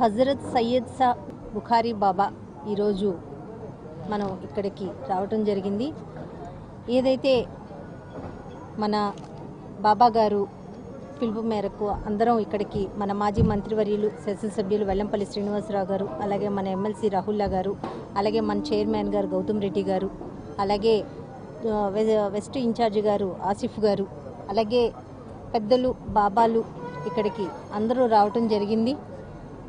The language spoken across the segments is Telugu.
హజరత్ సయ్యద్ సా బుఖారీ బాబా ఈరోజు మనం ఇక్కడికి రావటం జరిగింది. ఏదైతే మన బాబా గారు పిలుపు మేరకు అందరం ఇక్కడికి మన మాజీ మంత్రివర్యులు శాసనసభ్యులు వెల్లంపల్లి శ్రీనివాసరావు గారు, అలాగే మన ఎమ్మెల్సీ రాహుల్లా గారు, అలాగే మన చైర్మన్ గారు గౌతమ్ రెడ్డి గారు, అలాగే వెస్ట్ ఇన్ఛార్జి గారు ఆసిఫ్ గారు, అలాగే పెద్దలు బాబాలు ఇక్కడికి అందరూ రావటం జరిగింది.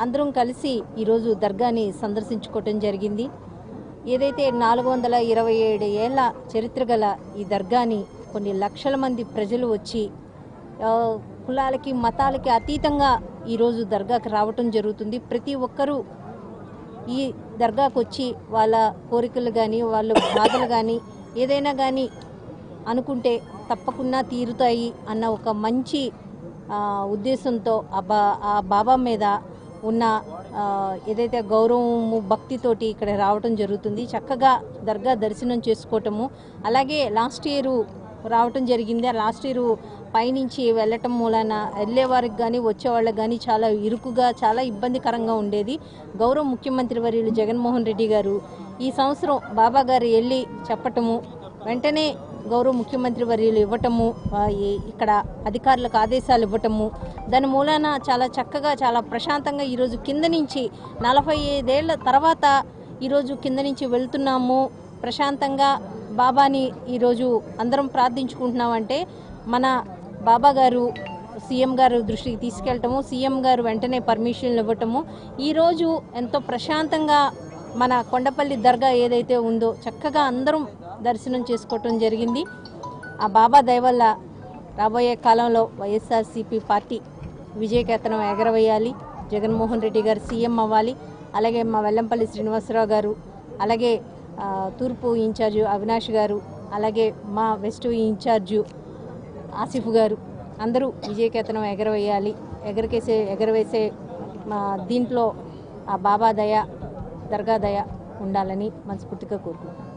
అందరం కలిసి ఈరోజు దర్గాని సందర్శించుకోవటం జరిగింది. ఏదైతే 427 ఏళ్ల చరిత్ర గల ఈ దర్గాని కొన్ని లక్షల మంది ప్రజలు వచ్చి కులాలకి మతాలకి అతీతంగా ఈరోజు దర్గాకి రావటం జరుగుతుంది. ప్రతి ఒక్కరూ ఈ దర్గాకు వచ్చి వాళ్ళ కోరికలు కానీ వాళ్ళ బాధలు కానీ ఏదైనా కానీ అనుకుంటే తప్పకుండా తీరుతాయి అన్న ఒక మంచి ఉద్దేశంతో ఆ బాబా మీద ఉన్న ఏదైతే గౌరవము భక్తితోటి ఇక్కడ రావటం జరుగుతుంది. చక్కగా దర్గా దర్శనం చేసుకోవటము, అలాగే లాస్ట్ ఇయర్ రావటం జరిగింది. ఆ లాస్ట్ ఇయర్ పైనుంచి వెళ్ళటం మూలన వెళ్ళేవారికి కానీ వచ్చేవాళ్ళకి కానీ చాలా ఇరుకుగా చాలా ఇబ్బందికరంగా ఉండేది. గౌరవ ముఖ్యమంత్రి వర్యులు జగన్మోహన్ రెడ్డి గారు ఈ సంవత్సరం బాబా గారు వెళ్ళి చెప్పటము, వెంటనే గౌరవ ముఖ్యమంత్రి వర్యులు ఇవ్వటము, ఇక్కడ అధికారులకు ఆదేశాలు ఇవ్వటము, దాని మూలాన చాలా చక్కగా చాలా ప్రశాంతంగా ఈరోజు కింద నుంచి 45 ఏళ్ల తర్వాత ఈరోజు కింద నుంచి వెళ్తున్నాము. ప్రశాంతంగా బాబాని ఈరోజు అందరం ప్రార్థించుకుంటున్నామంటే మన బాబా గారు సీఎం గారు దృష్టికి తీసుకెళ్ళటము, సీఎం గారు వెంటనే పర్మిషన్లు ఇవ్వటము, ఈరోజు ఎంతో ప్రశాంతంగా మన కొండపల్లి దర్గా ఏదైతే ఉందో చక్కగా అందరం దర్శనం చేసుకోవటం జరిగింది. ఆ బాబా దయ వల్ల రాబోయే కాలంలో వైఎస్ఆర్సీపీ పార్టీ విజయకేతనం ఎగరవేయాలి, జగన్మోహన్ రెడ్డి గారు సీఎం అవ్వాలి, అలాగే మా వెల్లంపల్లి శ్రీనివాసరావు గారు, అలాగే తూర్పు ఇన్ఛార్జు అవినాష్ గారు, అలాగే మా వెస్ట్ ఇన్ఛార్జు ఆసిఫ్ గారు అందరూ విజయకేతనం ఎగరవేయాలి. ఎగరవేసే దీంట్లో ఆ బాబా దయ దర్గా దయ ఉండాలని మనస్ఫూర్తిగా కోరుకుంటున్నాను.